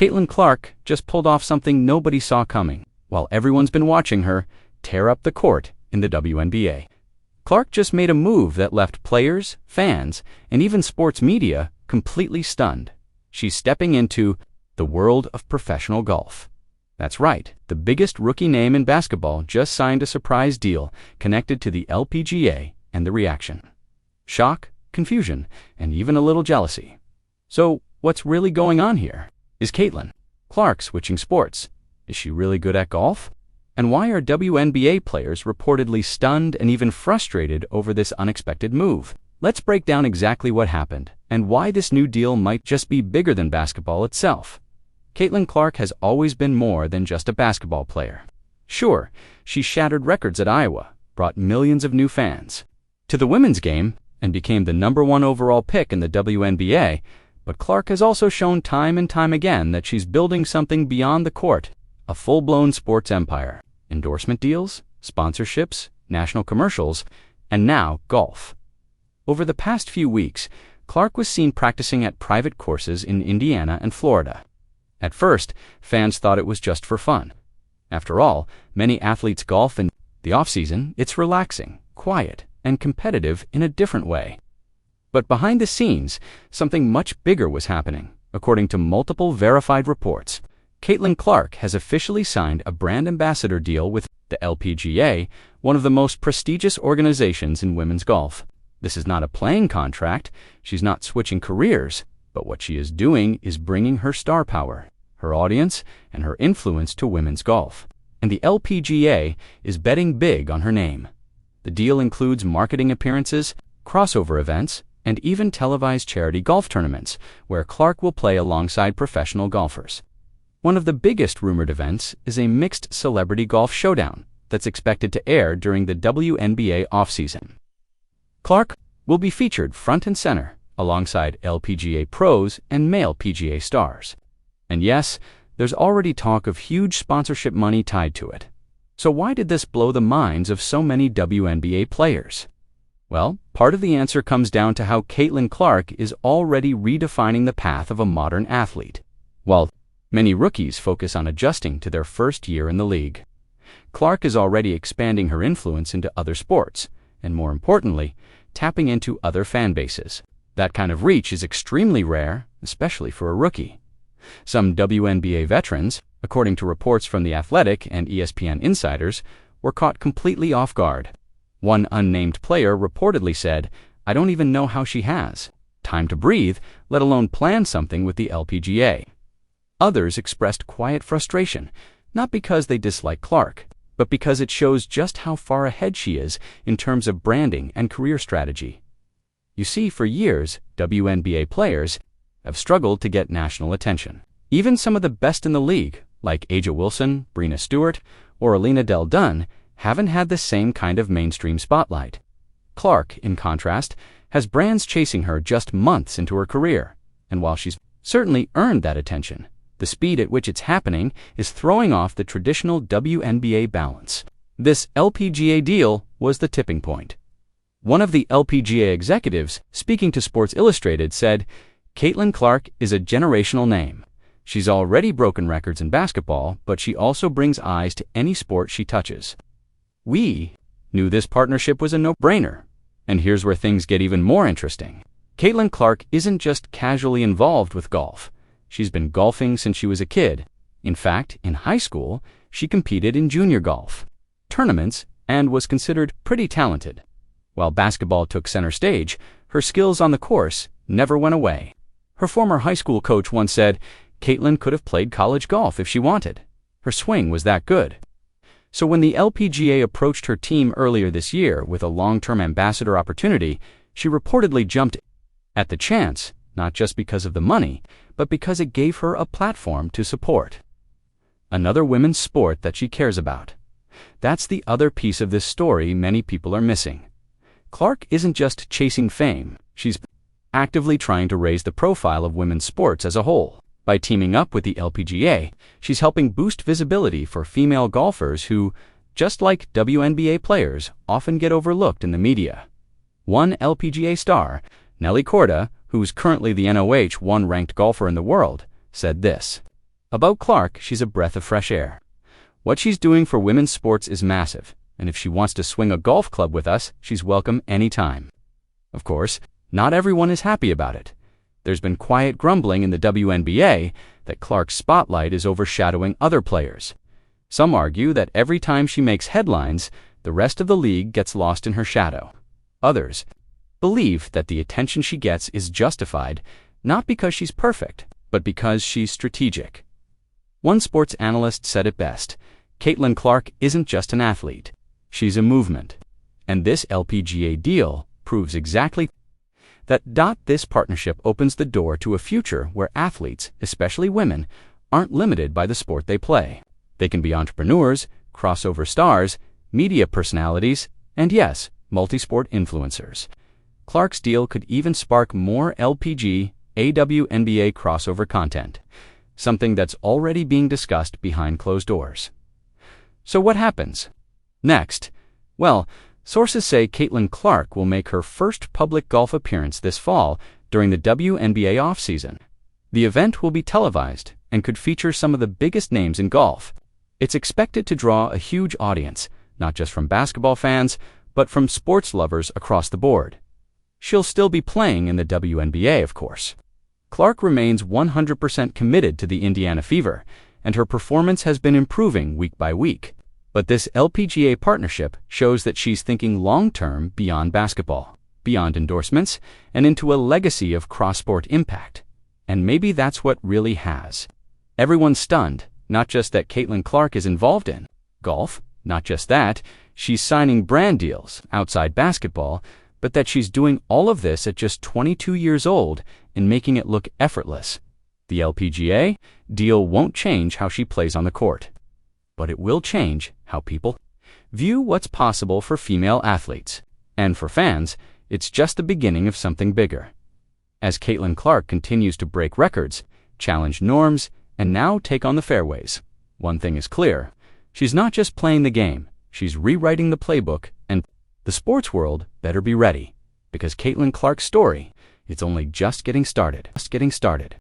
Caitlin Clark just pulled off something nobody saw coming, while everyone's been watching her tear up the court in the WNBA. Clark just made a move that left players, fans, and even sports media completely stunned. She's stepping into the world of professional golf. That's right, the biggest rookie name in basketball just signed a surprise deal connected to the LPGA, and the reaction: shock, confusion, and even a little jealousy. So, what's really going on here? Is Caitlin Clark switching sports? Is she really good at golf? And why are WNBA players reportedly stunned and even frustrated over this unexpected move? Let's break down exactly what happened and why this new deal might just be bigger than basketball itself. Caitlin Clark has always been more than just a basketball player. Sure, she shattered records at Iowa, brought millions of new fans to the women's game, and became the #1 overall pick in the WNBA, but Clark has also shown time and time again that she's building something beyond the court, a full-blown sports empire. Endorsement deals, sponsorships, national commercials, and now golf. Over the past few weeks, Clark was seen practicing at private courses in Indiana and Florida. At first, fans thought it was just for fun. After all, many athletes golf in the off-season. It's relaxing, quiet, and competitive in a different way. But behind the scenes, something much bigger was happening. According to multiple verified reports, Caitlin Clark has officially signed a brand ambassador deal with the LPGA, one of the most prestigious organizations in women's golf. This is not a playing contract. She's not switching careers, but what she is doing is bringing her star power, her audience, and her influence to women's golf. And the LPGA is betting big on her name. The deal includes marketing appearances, crossover events, and even televised charity golf tournaments, where Clark will play alongside professional golfers. One of the biggest rumored events is a mixed celebrity golf showdown that's expected to air during the WNBA offseason. Clark will be featured front and center alongside LPGA pros and male PGA stars. And yes, there's already talk of huge sponsorship money tied to it. So why did this blow the minds of so many WNBA players? Well, part of the answer comes down to how Caitlin Clark is already redefining the path of a modern athlete. While many rookies focus on adjusting to their first year in the league, Clark is already expanding her influence into other sports, and more importantly, tapping into other fan bases. That kind of reach is extremely rare, especially for a rookie. Some WNBA veterans, according to reports from The Athletic and ESPN insiders, were caught completely off guard. One unnamed player reportedly said, "I don't even know how she has time to breathe, let alone plan something with the LPGA." Others expressed quiet frustration, not because they dislike Clark, but because it shows just how far ahead she is in terms of branding and career strategy. You see, for years, WNBA players have struggled to get national attention. Even some of the best in the league, like A'ja Wilson, Breanna Stewart, or Alina Del Dunn, haven't had the same kind of mainstream spotlight. Clark, in contrast, has brands chasing her just months into her career, and while she's certainly earned that attention, the speed at which it's happening is throwing off the traditional WNBA balance. This LPGA deal was the tipping point. One of the LPGA executives, speaking to Sports Illustrated, said, "Caitlin Clark is a generational name. She's already broken records in basketball, but she also brings eyes to any sport she touches. We knew this partnership was a no-brainer." And here's where things get even more interesting. Caitlin Clark isn't just casually involved with golf. She's been golfing since she was a kid. In fact, in high school, she competed in junior golf tournaments and was considered pretty talented. While basketball took center stage, her skills on the course never went away. Her former high school coach once said, "Caitlin could have played college golf if she wanted. Her swing was that good." So when the LPGA approached her team earlier this year with a long-term ambassador opportunity, she reportedly jumped at the chance, not just because of the money, but because it gave her a platform to support another women's sport that she cares about. That's the other piece of this story many people are missing. Clark isn't just chasing fame, she's actively trying to raise the profile of women's sports as a whole. By teaming up with the LPGA, she's helping boost visibility for female golfers who, just like WNBA players, often get overlooked in the media. One LPGA star, Nelly Korda, who's currently the NOH 1 ranked golfer in the world, said this: About Clark, she's a breath of fresh air. What she's doing for women's sports is massive, and if she wants to swing a golf club with us, she's welcome anytime. Of course, not everyone is happy about it. There's been quiet grumbling in the WNBA that Clark's spotlight is overshadowing other players. Some argue that every time she makes headlines, the rest of the league gets lost in her shadow. Others believe that the attention she gets is justified, not because she's perfect, but because she's strategic. One sports analyst said it best: Caitlin Clark isn't just an athlete, she's a movement. And this LPGA deal proves exactly that. This partnership opens the door to a future where athletes, especially women, aren't limited by the sport they play. They can be entrepreneurs, crossover stars, media personalities, and yes, multi-sport influencers. Clark's deal could even spark more LPGA WNBA crossover content, something that's already being discussed behind closed doors. So what happens next? Well, sources say Caitlin Clark will make her first public golf appearance this fall during the WNBA offseason. The event will be televised and could feature some of the biggest names in golf. It's expected to draw a huge audience, not just from basketball fans, but from sports lovers across the board. She'll still be playing in the WNBA, of course. Clark remains 100% committed to the Indiana Fever, and her performance has been improving week by week. But this LPGA partnership shows that she's thinking long-term beyond basketball, beyond endorsements, and into a legacy of cross-sport impact. And maybe that's what really has everyone stunned, not just that Caitlin Clark is involved in golf, not just that she's signing brand deals outside basketball, but that she's doing all of this at just 22 years old and making it look effortless. The LPGA deal won't change how she plays on the court, but it will change how people view what's possible for female athletes. And for fans, it's just the beginning of something bigger. As Caitlin Clark continues to break records, challenge norms, and now take on the fairways, one thing is clear: she's not just playing the game, she's rewriting the playbook, and the sports world better be ready, because Caitlin Clark's story, it's only just getting started.